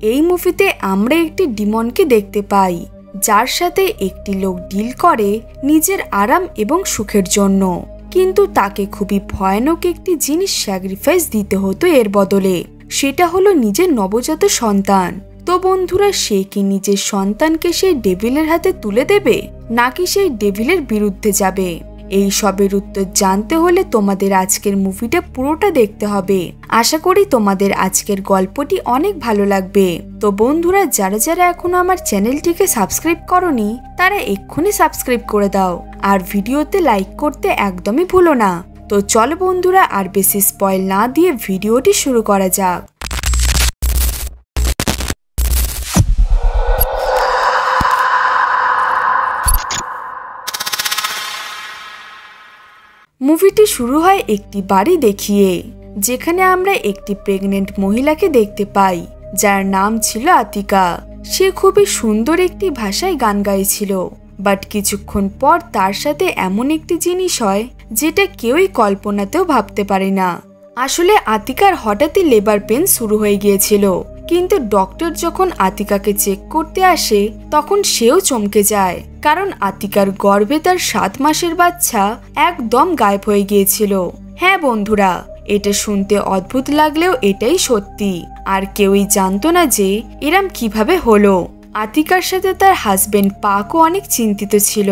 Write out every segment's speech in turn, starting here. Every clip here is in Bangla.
এই মুভিতে আমরা একটি ডিমনকে দেখতে পাই, যার সাথে একটি লোক ডিল করে নিজের আরাম এবং সুখের জন্য, কিন্তু তাকে খুবই ভয়ানক একটি জিনিস স্যাক্রিফাইস দিতে হতো এর বদলে। সেটা হলো নিজের নবজাত সন্তান। তো বন্ধুরা, সে কি নিজের সন্তানকে সেই ডেভিলের হাতে তুলে দেবে, নাকি সেই ডেভিলের বিরুদ্ধে যাবে? এই সবের উত্তর জানতে হলে তোমাদের আজকের মুভিটা পুরোটা দেখতে হবে। আশা করি তোমাদের আজকের গল্পটি অনেক ভালো লাগবে। তো বন্ধুরা, যারা যারা এখনো আমার চ্যানেলটিকে সাবস্ক্রাইব করনি, তারা এক্ষুনি সাবস্ক্রাইব করে দাও, আর ভিডিওতে লাইক করতে একদমই ভুলো না। তো চলো বন্ধুরা, আর বেশি স্পয়েল না দিয়ে ভিডিওটি শুরু করা যাক। মুভিটি শুরু হয় একটি বাড়ি দেখিয়ে, যেখানে আমরা একটি প্রেগনেন্ট মহিলাকে দেখতে পাই, যার নাম ছিল আতিকা। সে খুবই সুন্দর একটি ভাষায় গান গাইছিল, বাট কিছুক্ষণ পর তার সাথে এমন একটি জিনিস হয় যেটা কেউই কল্পনাতেও ভাবতে পারে না। আসলে আতিকার হঠাৎই লেবার পেন শুরু হয়ে গিয়েছিল, কিন্তু ডক্টর যখন আতিকাকে চেক করতে আসে তখন সেও চমকে যায়, কারণ আতিকার গর্ভে তার 7 মাসের বাচ্চা একদম গায়েব হয়ে গিয়েছিল। হ্যাঁ বন্ধুরা, এটা শুনতে অদ্ভুত লাগলেও এটাই সত্যি, আর কেউই জানতো না যে এরম কিভাবে হলো। আতিকার সাথে তার হাজবেন্ড পাকও অনেক চিন্তিত ছিল।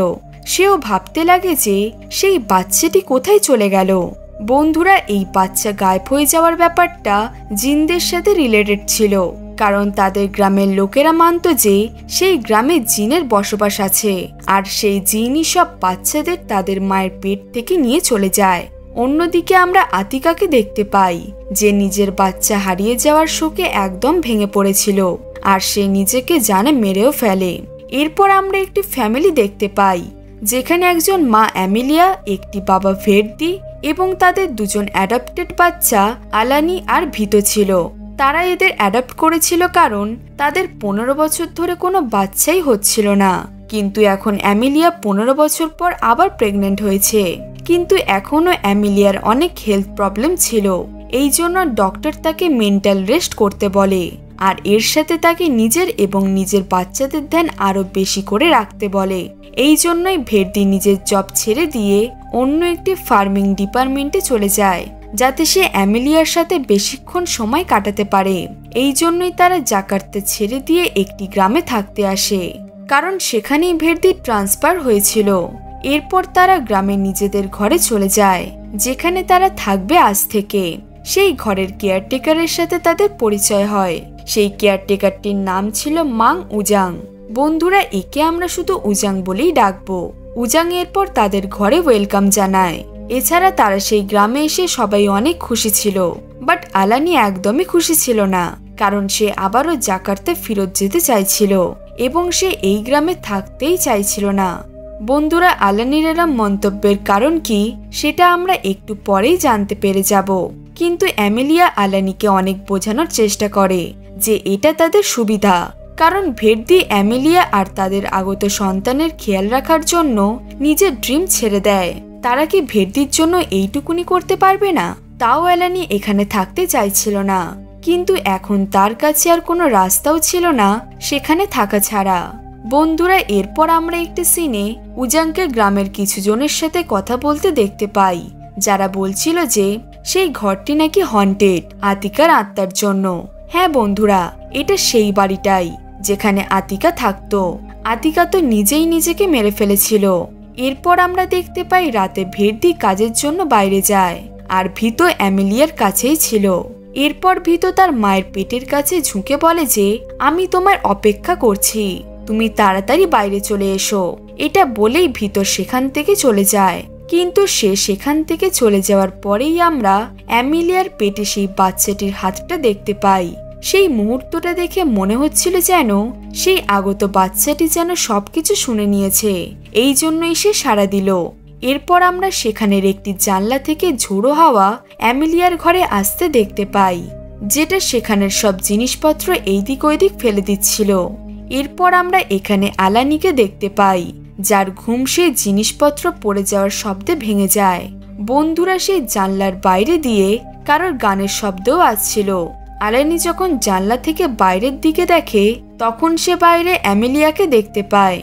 সেও ভাবতে লাগে যে সেই বাচ্চাটি কোথায় চলে গেল। বন্ধুরা, এই বাচ্চা গায়েব হয়ে যাওয়ার ব্যাপারটা জিনদের সাথে রিলেটেড ছিল, কারণ তাদের গ্রামের লোকেরা মানত যে সেই গ্রামে জিনের বসবাস আছে, আর সেই জিনই সব বাচ্চাদের তাদের মায়ের পেট থেকে নিয়ে চলে যায়। অন্যদিকে আমরা আতিকাকে দেখতে পাই, যে নিজের বাচ্চা হারিয়ে যাওয়ার শোকে একদম ভেঙে পড়েছিল, আর সে নিজেকে জানে মেরেও ফেলে। এরপর আমরা একটি ফ্যামিলি দেখতে পাই, যেখানে একজন মা অ্যামিলিয়া, একটি বাবা ভের্দি এবং তাদের দুজন অ্যাডাপ্টেড বাচ্চা আলানি আর ভিতো ছিল। তারা এদের অ্যাডাপ্ট করেছিল কারণ তাদের 15 বছর ধরে কোনো বাচ্চাই হচ্ছিল না, কিন্তু এখন অ্যামিলিয়া 15 বছর পর আবার প্রেগনেন্ট হয়েছে। কিন্তু এখনও অ্যামিলিয়ার অনেক হেলথ প্রবলেম ছিল, এই জন্য ডক্টর তাকে মেন্টাল রেস্ট করতে বলে, আর এর সাথে তাকে নিজের এবং নিজের বাচ্চাদের ধ্যান আরো বেশি করে রাখতে বলে। এই জন্যই ভের্দি নিজের জব ছেড়ে দিয়ে অন্য একটি ফার্মিং ডিপার্টমেন্টে চলে যায়, যাতে সে অ্যামিলিয়ার সাথে বেশিক্ষণ সময় কাটাতে পারে। এই জন্যই তারা জাকার্তা ছেড়ে দিয়ে একটি গ্রামে থাকতে আসে, কারণ সেখানেই ভের্দির ট্রান্সফার হয়েছিল। এরপর তারা গ্রামে নিজেদের ঘরে চলে যায়, যেখানে তারা থাকবে আজ থেকে। সেই ঘরের কেয়ারটেকারের সাথে তাদের পরিচয় হয়। সেই কেয়ারটেকারটির নাম ছিল মাং উজাং। বন্ধুরা, একে আমরা শুধু উজাং বলেই ডাকবো। উজাং এরপর তাদের ঘরে ওয়েলকাম জানায়। এছাড়া তারা সেই গ্রামে এসে সবাই অনেক খুশি ছিল, বাট আলানি একদমই খুশি ছিল না, কারণ সে আবারও জাকার্তা ফেরত যেতে চাইছিল এবং সে এই গ্রামে থাকতেই চাইছিল না। বন্ধুরা, আলানির এরম মন্তব্যের কারণ কি সেটা আমরা একটু পরেই জানতে পেরে যাব, কিন্তু অ্যামিলিয়া আলানিকে অনেক বোঝানোর চেষ্টা করে যে এটা তাদের সুবিধা, কারণ ভের্দি অ্যামিলিয়া আর তাদের আগত সন্তানের খেয়াল রাখার জন্য নিজের ড্রিম ছেড়ে দেয়। তারা কি ভের্দির জন্য এইটুকুনি করতে পারবে না? তাও আলানি এখানে থাকতে চাইছিল না, কিন্তু এখন তার কাছে আর কোনো রাস্তাও ছিল না সেখানে থাকা ছাড়া। বন্ধুরা, এরপর আমরা একটি সিনে উজাংকে গ্রামের কিছু জনের সাথে কথা বলতে দেখতে পাই, যারা বলছিল যে সেই ঘরটি নাকি হন্টেড আতিকার আত্মার জন্য। হ্যাঁ বন্ধুরা, এটা সেই বাড়িটাই যেখানে আতিকা থাকতো। আতিকা তো নিজেই নিজেকে মেরে ফেলেছিল। এরপর আমরা দেখতে পাই রাতে ভের্দি কাজের জন্য বাইরে যায়, আর ভিতো অ্যামিলিয়ার কাছেই ছিল। এরপর ভিতো তার মায়ের পেটের কাছে ঝুঁকে বলে যে আমি তোমার অপেক্ষা করছি, তুমি তাড়াতাড়ি বাইরে চলে এসো। এটা বলেই ভিতো সেখান থেকে চলে যায়, কিন্তু সে সেখান থেকে চলে যাওয়ার পরেই আমরা অ্যামিলিয়ার পেটে সেই বাচ্চাটির হাতটা দেখতে পাই। সেই মুহূর্তটা দেখে মনে হচ্ছিল যেন সেই আগত বাচ্চাটি যেন সবকিছু শুনে নিয়েছে, এই জন্যই সে সাড়া দিল। এরপর আমরা সেখানের একটি জানলা থেকে ঝোড়ো হাওয়া অ্যামিলিয়ার ঘরে আসতে দেখতে পাই, যেটা সেখানের সব জিনিসপত্র এইদিক ওইদিক ফেলে দিচ্ছিল। এরপর আমরা এখানে আলানিকে দেখতে পাই, যার ঘুম সেই জিনিসপত্র পড়ে যাওয়ার শব্দে ভেঙে যায়। বন্ধুরা, সেই জানলার বাইরে দিয়ে কারোর গানের শব্দও আসছিল, আলানি যখন জানলা থেকে বাইরের দিকে দেখে তখন সে বাইরে অ্যামেলিয়াকে দেখতে পায়,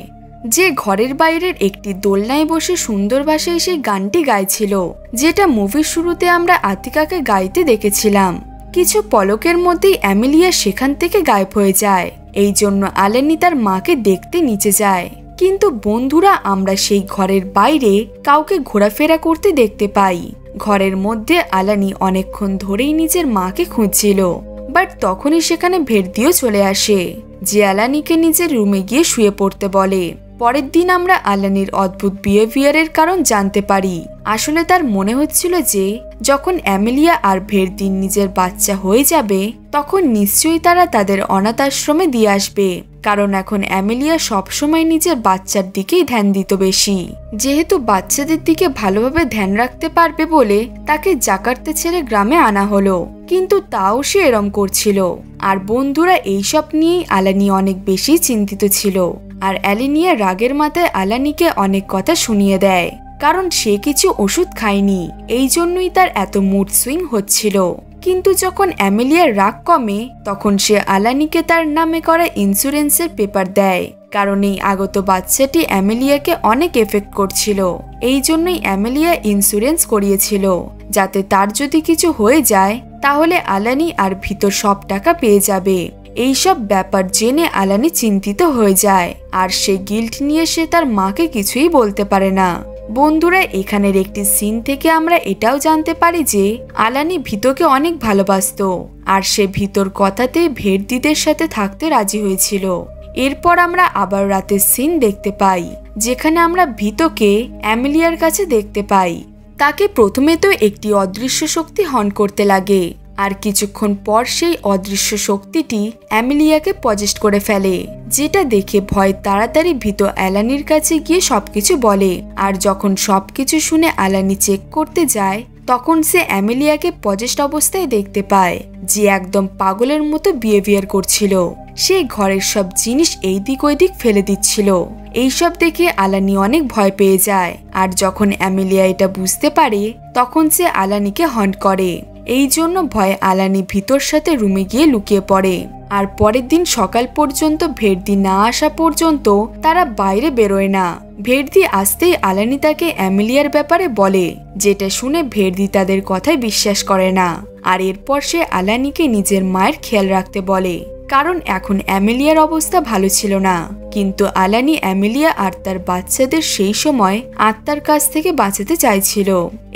যে ঘরের বাইরের একটি দোলনায় বসে সুন্দর ভাষায় সেই গানটি গাইছিল, যেটা মুভির শুরুতে আমরা আতিকাকে গাইতে দেখেছিলাম। কিছু পলকের মধ্যেই অ্যামেলিয়া সেখান থেকে গায়েব হয়ে যায়। এই জন্য আলানি তার মাকে দেখতে নিচে যায়। কিন্তু বন্ধুরা, আমরা সেই ঘরের বাইরে কাউকে ঘোরাফেরা করতে দেখতে পাই। ঘরের মধ্যে আলানি অনেকক্ষণ ধরেই নিজের মাকে খুঁজছিল, বাট তখনই সেখানে ভেড়দিও চলে আসে, যে আলানিকে নিজের রুমে গিয়ে শুয়ে পড়তে বলে। পরের দিন আমরা আলানির অদ্ভুত বিহেভিয়ারের কারণ জানতে পারি। আসলে তার মনে হচ্ছিল যে যখন অ্যামেলিয়া আর ভেড়দি নিজের বাচ্চা হয়ে যাবে তখন নিশ্চয়ই তারা তাদের অনাথ আশ্রমে দিয়ে আসবে, কারণ এখন অ্যামেলিয়া সবসময় নিজের বাচ্চার দিকেই ধ্যান দিত বেশি। যেহেতু বাচ্চাদের দিকে ভালোভাবে ধ্যান রাখতে পারবে বলে তাকে জাকার্তা ছেড়ে গ্রামে আনা হলো, কিন্তু তাও সে এরম করছিল। আর বন্ধুরা, এইসব নিয়েই আলানি অনেক বেশি চিন্তিত ছিল। আর অ্যালিনিয়া রাগের মাথায় আলানিকে অনেক কথা শুনিয়ে দেয়, কারণ সে কিছু ওষুধ খায়নি, এই জন্যই তার এত মুড সুইং হচ্ছিল। কিন্তু যখন অ্যামেলিয়ার রাগ কমে তখন সে আলানিকে তার নামে করা ইন্স্যুরেন্সের পেপার দেয়, কারণ এই আগত বাচ্চাটি অ্যামেলিয়াকে অনেক এফেক্ট করছিল। এই জন্যই অ্যামেলিয়া ইন্স্যুরেন্স করিয়েছিল, যাতে তার যদি কিছু হয়ে যায় তাহলে আলানি আর ভিতর সব টাকা পেয়ে যাবে। এইসব ব্যাপার জেনে আলানি চিন্তিত হয়ে যায়, আর সে গিল্ট নিয়ে সে তার মাকে কিছুই বলতে পারে না। বন্ধুরা, এখানের একটি সিন থেকে আমরা এটাও জানতে পারি যে আলানি ভিতকে অনেক ভালোবাসত, আর সে ভিতর কথাতে ভেড়দিদের সাথে থাকতে রাজি হয়েছিল। এরপর আমরা আবার রাতের সিন দেখতে পাই, যেখানে আমরা ভিতকে অ্যামেলিয়ার কাছে দেখতে পাই। তাকে প্রথমে তো একটি অদৃশ্য শক্তি হর্ন করতে লাগে, আর কিছুক্ষণ পর সেই অদৃশ্য শক্তিটি অ্যামেলিয়াকে পজেস্ট করে ফেলে, যেটা দেখে ভয় তাড়াতাড়ি ভীত আলানির কাছে গিয়ে সবকিছু বলে। আর যখন সবকিছু শুনে আলানি চেক করতে যায় তখন সে অ্যামেলিয়াকে পজেস্ট অবস্থায় দেখতে পায়, যে একদম পাগলের মতো বিহেভিয়ার করছিল। সে ঘরের সব জিনিস এই দিক ওই দিক ফেলে দিচ্ছিল। এইসব দেখে আলানি অনেক ভয় পেয়ে যায়, আর যখন অ্যামেলিয়া এটা বুঝতে পারে তখন সে আলানিকে হন্ট করে। এই জন্য ভয়ে আলানি ভিতর সাথে রুমে গিয়ে লুকিয়ে পড়ে। আর পরের দিন সকাল পর্যন্ত ভেড়দি না আসা পর্যন্ত তারা বাইরে বেরোয় না। ভেড়দি আসতেই আলানি তাকে অ্যামেলিয়ার ব্যাপারে বলে, যেটা শুনে ভেড়দি তাদের কথায় বিশ্বাস করে না। আর এরপর সে আলানিকে নিজের মায়ের খেয়াল রাখতে বলে, কারণ এখন অ্যামেলিয়ার অবস্থা ভালো ছিল না। কিন্তু আলানি অ্যামেলিয়া আর তার বাচ্চাদের সেই সময় আত্মার কাছ থেকে বাঁচাতে চাইছিল।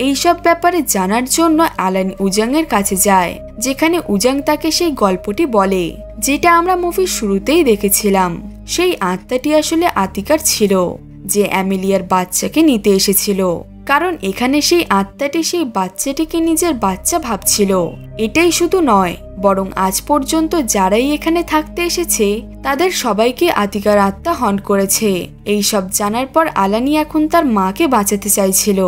এইসব ব্যাপারে জানার জন্য আলানি উজাংয়ের কাছে যায়, যেখানে উজাং তাকে সেই গল্পটি বলে, যেটা আমরা মুভির শুরুতেই দেখেছিলাম। সেই আত্মাটি আসলে আতিকার ছিল, যে অ্যামেলিয়ার বাচ্চাকে নিতে এসেছিল। কারণ এখানে সেই আত্মাটি সেই বাচ্চাটিকে নিজের বাচ্চা ভাবছিল। এটাই শুধু নয়, বরং আজ পর্যন্ত যারাই এখানে থাকতে এসেছে তাদের সবাইকে আতিকার আত্মা হন্ট করেছে। এই সব জানার পর আলানি এখন তার মাকে বাঁচাতে চাইছিল।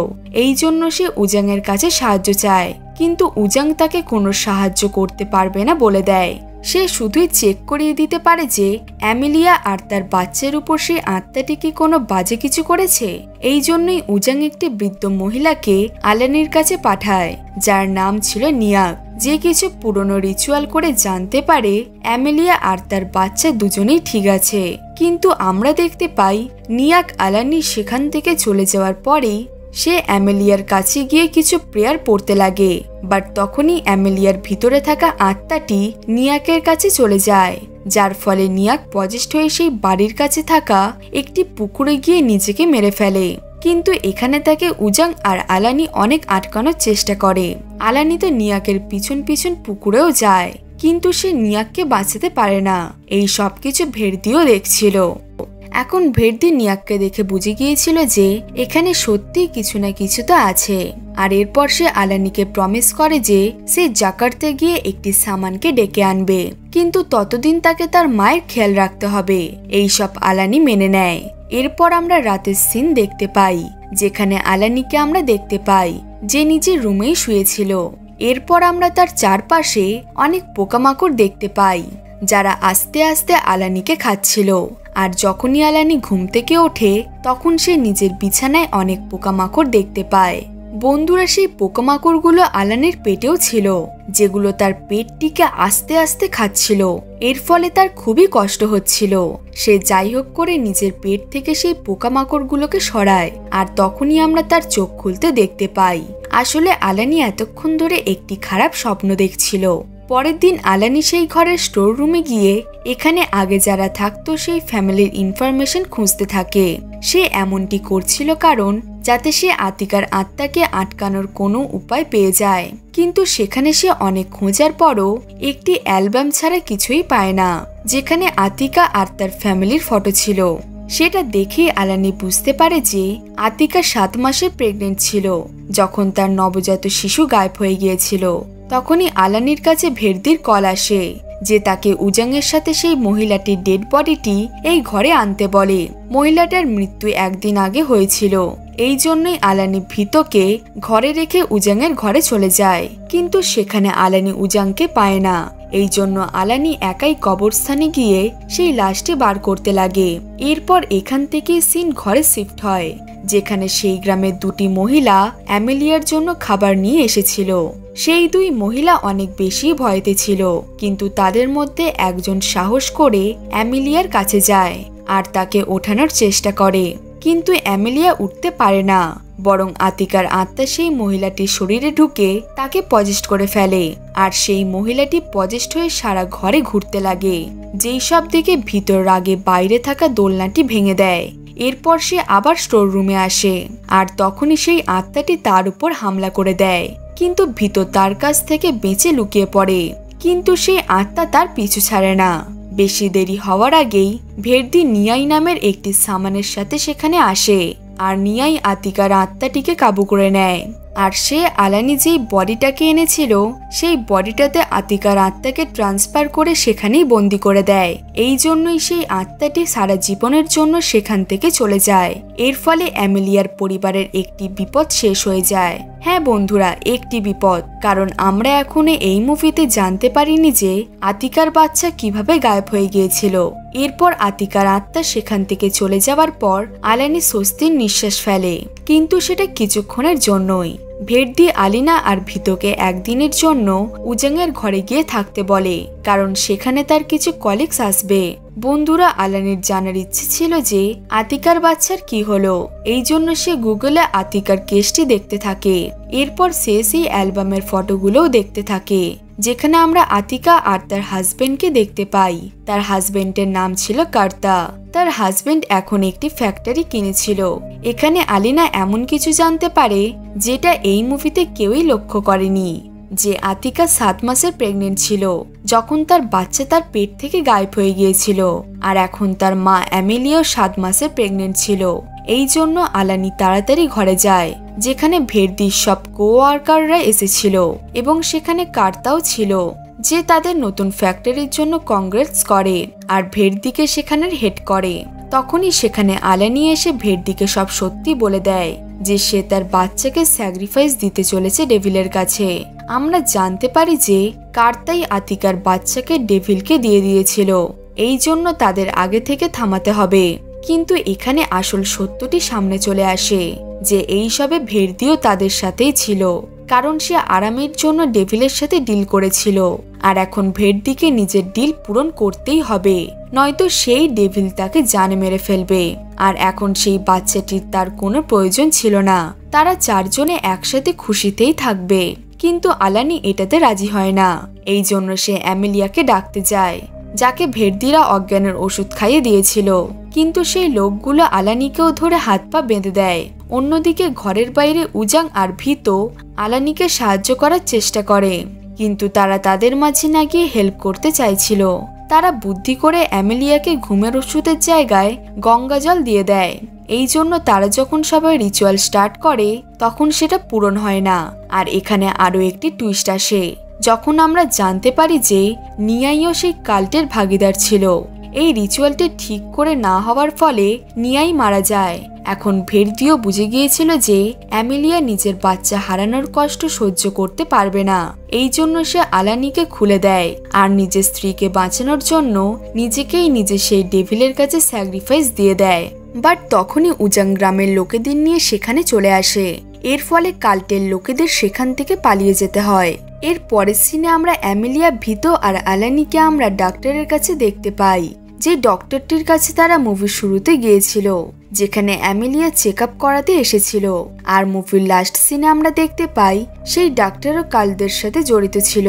এই জন্য সে উজাংয়ের কাছে সাহায্য চায়, কিন্তু উজাং তাকে কোনো সাহায্য করতে পারবে না বলে দেয়। সে শুধুই চেক করিয়ে দিতে পারে যে অ্যামেলিয়া আর তার বাচ্চার উপর সেই আত্মাটি কি কোনো বাজে কিছু করেছে। এই জন্যই উজাং একটি বৃদ্ধ মহিলাকে আলানির কাছে পাঠায়, যার নাম ছিল নিয়াক, যে কিছু পুরনো রিচুয়াল করে জানতে পারে অ্যামেলিয়া আর তার বাচ্চা দুজনেই ঠিক আছে। কিন্তু আমরা দেখতে পাই নিয়াক আলানি সেখান থেকে চলে যাওয়ার পরেই সে অ্যামেলিয়ার কাছে গিয়ে কিছু প্রেয়ার পড়তে লাগে। বাট তখনই অ্যামেলিয়ার ভিতরে থাকা আত্মাটি নিয়াকের কাছে চলে যায়, যার ফলে নিয়াক পজেস্ট হয়ে সেই বাড়ির কাছে থাকা একটি পুকুরে গিয়ে নিজেকে মেরে ফেলে। কিন্তু এখানে তাকে উজাং আর আলানি অনেক আটকানোর চেষ্টা করে। আলানি তো নিয়াকের পিছন পিছন পুকুরেও যায়, কিন্তু সে নিয়াককে বাঁচাতে পারে না। এই সবকিছু ভেড়দিও দেখছিল। এখন ভেড়দি নিয়াককে দেখে বুঝে গিয়েছিল যে এখানে সত্যিই কিছু না কিছু তো আছে। আর এরপর সে আলানিকে প্রমিস করে যে সে জাকার্তে গিয়ে একটি সামানকে ডেকে আনবে, কিন্তু ততদিন তাকে তার মায়ের খেয়াল রাখতে হবে। এই সব আলানি মেনে নেয়। এরপর আমরা রাতের সিন দেখতে পাই, যেখানে আলানিকে আমরা দেখতে পাই যে নিজের রুমেই শুয়েছিল। এরপর আমরা তার চারপাশে অনেক পোকামাকড় দেখতে পাই, যারা আস্তে আস্তে আলানিকে খাচ্ছিল। আর যখনই আলানি ঘুম থেকে ওঠে তখন সে নিজের বিছানায় অনেক পোকামাকড় দেখতে পায়, বন্ধুরা, সেই পোকামাকড়গুলো আলানির পেটেও ছিল, যেগুলো তার পেটটিকে আস্তে আস্তে খাচ্ছিল। এর ফলে তার খুবই কষ্ট হচ্ছিল। সে যাই হোক করে নিজের পেট থেকে সেই পোকামাকড়গুলোকে সরায়, আর তখনই আমরা তার চোখ খুলতে দেখতে পাই। আসলে আলানি এতক্ষণ ধরে একটি খারাপ স্বপ্ন দেখছিল। পরের দিন আলানি সেই ঘরের স্টোর রুমে গিয়ে এখানে আগে যারা থাকতো সেই ফ্যামিলির ইনফরমেশন খুঁজতে থাকে। সে এমনটি করছিল কারণ যাতে সে আতিকার আত্মাকে আটকানোর কোনো উপায় পেয়ে যায়। কিন্তু সেখানে সে অনেক খোঁজার পরও একটি অ্যালবাম ছাড়া কিছুই পায় না, যেখানে আতিকা আর তার ফ্যামিলির ফটো ছিল। সেটা দেখেই আলানি বুঝতে পারে যে আতিকা 7 মাসের প্রেগনেন্ট ছিল যখন তার নবজাত শিশু গায়েব হয়ে গিয়েছিল। তখনই আলানির কাছে ভের্দির কল আসে যে তাকে উজাংয়ের সাথে সেই মহিলাটির ডেড বডিটি এই ঘরে আনতে বলে। মহিলাটার মৃত্যু একদিন আগে হয়েছিল, এই জন্যই আলানি ভীতকে ঘরে রেখে উজাংয়ের ঘরে চলে যায়। কিন্তু সেখানে আলানি উজাংকে পায় না। এই জন্য আলানি একাই কবরস্থানে গিয়ে সেই লাশটি বার করতে লাগে। এরপর এখান থেকে সিন ঘরে শিফট হয়, যেখানে সেই গ্রামের 2টি মহিলা অ্যামেলিয়ার জন্য খাবার নিয়ে এসেছিল। সেই 2 মহিলা অনেক বেশি ভয়তে ছিল, কিন্তু তাদের মধ্যে একজন সাহস করে অ্যামেলিয়ার কাছে যায় আর তাকে ওঠানোর চেষ্টা করে। কিন্তু অ্যামেলিয়া উঠতে পারে না, বরং আতিকার আত্মা সেই মহিলাটির শরীরে ঢুকে তাকে পজেস্ট করে ফেলে। আর সেই মহিলাটি পজেস্ট হয়ে সারা ঘরে ঘুরতে লাগে, যেই সব দিকে ভিতর রাগে বাইরে থাকা দোলনাটি ভেঙে দেয়। এরপর সে আবার স্টোর রুমে আসে, আর তখনই সেই আত্মাটি তার উপর হামলা করে দেয়। কিন্তু ভিতর তার কাছ থেকে বেঁচে লুকিয়ে পড়ে, কিন্তু সেই আত্মা তার পিছু ছাড়ে না। বেশি দেরি হওয়ার আগেই ভের্দি নিয়াই নামের একটি সামানের সাথে সেখানে আসে, আর নিয়াই আতিকার আত্মাটিকে কাবু করে নেয়। আর সে আলানি যেই বডিটাকে এনেছিল সেই বডিটাতে আতিকার আত্মাকে ট্রান্সফার করে সেখানেই বন্দি করে দেয়। এই জন্যই সেই আত্মাটি সারা জীবনের জন্য সেখান থেকে চলে যায়। এর ফলে অ্যামেলিয়ার পরিবারের একটি বিপদ শেষ হয়ে যায়। হ্যাঁ বন্ধুরা, একটি বিপদ, কারণ আমরা এখনো এই মুভিতে জানতে পারিনি যে আতিকার বাচ্চা কিভাবে গায়েব হয়ে গিয়েছিল। এরপর আতিকার আত্মা সেখান থেকে চলে যাওয়ার পর আলানি স্বস্তির নিঃশ্বাস ফেলে, কিন্তু সেটা কিছুক্ষণের জন্যই। ভের্দি আলিনা আর ভীতকে একদিনের জন্য উজাংয়ের ঘরে গিয়ে থাকতে বলে, কারণ সেখানে তার কিছু কলিগস আসবে। বন্ধুরা, আলানির জানার ইচ্ছে ছিল যে আতিকার বাচ্চার কি হলো, এই জন্য সে গুগলে আতিকার কেসটি দেখতে থাকে। এরপর সে সেই অ্যালবামের ফটোগুলোও দেখতে থাকে, যেখানে আমরা আতিকা আর তার হাজবেন্ডকে দেখতে পাই। তার হাজবেন্ডের নাম ছিল কার্তা। তার হাজবেন্ড এখন একটি ফ্যাক্টরি কিনেছিল। এখানে আলিনা এমন কিছু জানতে পারে যেটা এই মুভিতে কেউই লক্ষ্য করেনি, যে আতিকা 7 মাসের প্রেগনেন্ট ছিল যখন তার বাচ্চা তার পেট থেকে গায়েব হয়ে গিয়েছিল, আর এখন তার মা অ্যামেলিয়াও 7 মাসের প্রেগনেন্ট ছিল। এই জন্য আলানি তাড়াতাড়ি ঘরে যায়, যেখানে ভের্দির সব কোয়ার্কাররা এসেছিল এবং সেখানে কার্তাও ছিল, যে তাদের নতুন ফ্যাক্টরির জন্য কংগ্রেস করে আর ভের্দিকে সেখানের হেড করে। তখনই সেখানে আলানি এসে ভের্দিকে সব সত্যি বলে দেয় যে সে তার বাচ্চাকে স্যাক্রিফাইস দিতে চলেছে ডেভিলের কাছে। আমরা জানতে পারি যে কার্তাই আতিকার বাচ্চাকে ডেভিলকে দিয়ে দিয়েছিল, এই জন্য তাদের আগে থেকে থামাতে হবে। কিন্তু এখানে আসল সত্যটি সামনে চলে আসে যে এই সবে ভের্দিও তাদের সাথেই ছিল, কারণ সে আরামের জন্য ডেভিলের সাথে ডিল করেছিল। আর এখন ভের্দিকে নিজের ডিল পূরণ করতেই হবে, নয়তো সেই ডেভিল তাকে জানে মেরে ফেলবে। আর এখন সেই বাচ্চাটির তার কোনো প্রয়োজন ছিল না, তারা 4 জনে একসাথে খুশিতেই থাকবে। কিন্তু আলানি এটাতে রাজি হয় না, এই জন্য সে অ্যামেলিয়াকে ডাকতে যায়, যাকে ভের্দিরা অজ্ঞানের ওষুধ খাইয়ে দিয়েছিল। কিন্তু সেই লোকগুলো আলানিকেও ধরে হাত পা বেঁধে দেয়। অন্যদিকে ঘরের বাইরে উজাং আর ভীত আলানিকে সাহায্য করার চেষ্টা করে, কিন্তু তারা তাদের মাঝে না গিয়ে হেল্প করতে চাইছিল। তারা বুদ্ধি করে অ্যামেলিয়াকে ঘুমের ওষুধের জায়গায় গঙ্গা জল দিয়ে দেয়। এই জন্য তারা যখন সবাই রিচুয়াল স্টার্ট করে তখন সেটা পূরণ হয় না। আর এখানে আরো একটি টুইস্ট আসে, যখন আমরা জানতে পারি যে নিয়াইও সেই কাল্টের ভাগিদার ছিল। এই রিচুয়ালটি ঠিক করে না হওয়ার ফলে নিয়াই মারা যায়। এখন ভের্দিও বুঝে গিয়েছিল যে অ্যামেলিয়া নিজের বাচ্চা হারানোর কষ্ট সহ্য করতে পারবে না, এই জন্য সে আলানিকে খুলে দেয় আর নিজের স্ত্রীকে বাঁচানোর জন্য নিজেকেই নিজে সেই ডেভিলের কাছে স্যাক্রিফাইস দিয়ে দেয়। বাট তখনই উজাং গ্রামের লোকেদের নিয়ে সেখানে চলে আসে এর ফলে কাল্টের লোকেদের সেখান থেকে পালিয়ে যেতে হয়। এর পরের সিনে আমরা অ্যামেলিয়া, ভিতো আর অ্যালানিকে আমরা ডাক্তারের কাছে দেখতে পাই, যে ডক্টরটির কাছে তারা মুভির শুরুতে গিয়েছিল, যেখানে অ্যামেলিয়া চেক আপ করাতে এসেছিল। আর মুভির লাস্ট সিনে আমরা দেখতে পাই সেই ডাক্তারও কালদের সাথে জড়িত ছিল।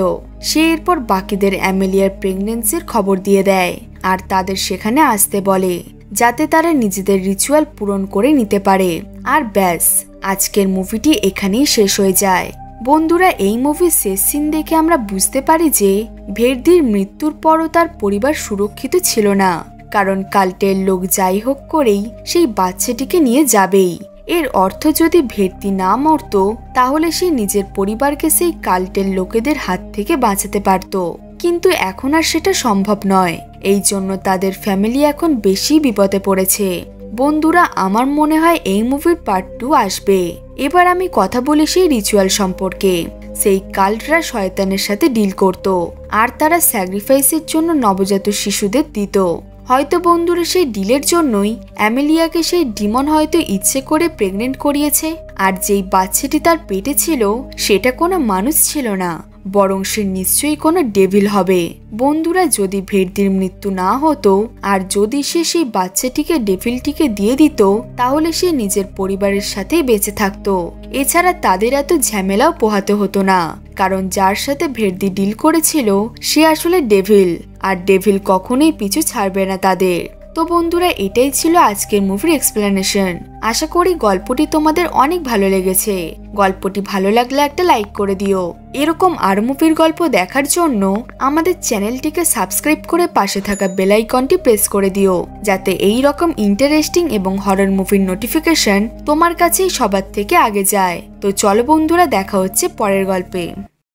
সে এরপর বাকিদের অ্যামেলিয়ার প্রেগন্যান্সির খবর দিয়ে দেয় আর তাদের সেখানে আসতে বলে, যাতে তারা নিজেদের রিচুয়াল পূরণ করে নিতে পারে। আর ব্যাস, আজকের মুভিটি এখানেই শেষ হয়ে যায়। বন্ধুরা, এই মুভির শেষ সিন দেখে আমরা বুঝতে পারি যে ভের্দির মৃত্যুর পরও তার পরিবার সুরক্ষিত ছিল না, কারণ কাল্টের লোক যাই হোক করেই সেই বাচ্চাটিকে নিয়ে যাবেই। এর অর্থ যদি ভের্দি না মরত, তাহলে সে নিজের পরিবারকে সেই কাল্টের লোকেদের হাত থেকে বাঁচাতে পারত, কিন্তু এখন আর সেটা সম্ভব নয়। এই জন্য তাদের ফ্যামিলি এখন বেশি বিপদে পড়েছে। বন্ধুরা, আমার মনে হয় এই মুভির পার্ট 2 আসবে। এবার আমি কথা বলি সেই রিচুয়াল সম্পর্কে। সেই কাল্টরা শয়তানের সাথে ডিল করত আর তারা স্যাক্রিফাইসের জন্য নবজাত শিশুদের দিত। হয়তো বন্ধুরা সেই ডিলের জন্যই অ্যামেলিয়াকে সেই ডিমন হয়তো ইচ্ছে করে প্রেগনেন্ট করিয়েছে। আর যেই বাচ্চাটি তার পেটে ছিল সেটা কোনো মানুষ ছিল না, বরং সে নিশ্চয়ই কোনো ডেভিল হবে। বন্ধুরা, যদি ভের্দির মৃত্যু না হতো আর যদি সে সেই বাচ্চাটিকে ডেভিলটিকে দিয়ে দিত, তাহলে সে নিজের পরিবারের সাথেই বেঁচে থাকতো। এছাড়া তাদের এত ঝামেলাও পোহাতে হতো না, কারণ যার সাথে ভের্দি ডিল করেছিল সে আসলে ডেভিল, আর ডেভিল কখনোই পিছু ছাড়বে না তাদের। তো বন্ধুরা, এটাই ছিল আজকের মুভির এক্সপ্লেনেশন। আশা করি গল্পটি তোমাদের অনেক ভালো লেগেছে। গল্পটি ভালো লাগলে একটা লাইক করে দিও। এরকম আর মুভির গল্প দেখার জন্য আমাদের চ্যানেলটিকে সাবস্ক্রাইব করে পাশে থাকা বেল আইকনটি প্রেস করে দিও, যাতে এই রকম ইন্টারেস্টিং এবং হরর মুভির নোটিফিকেশন তোমার কাছেই সবার থেকে আগে যায়। তো চলো বন্ধুরা, দেখা হচ্ছে পরের গল্পে।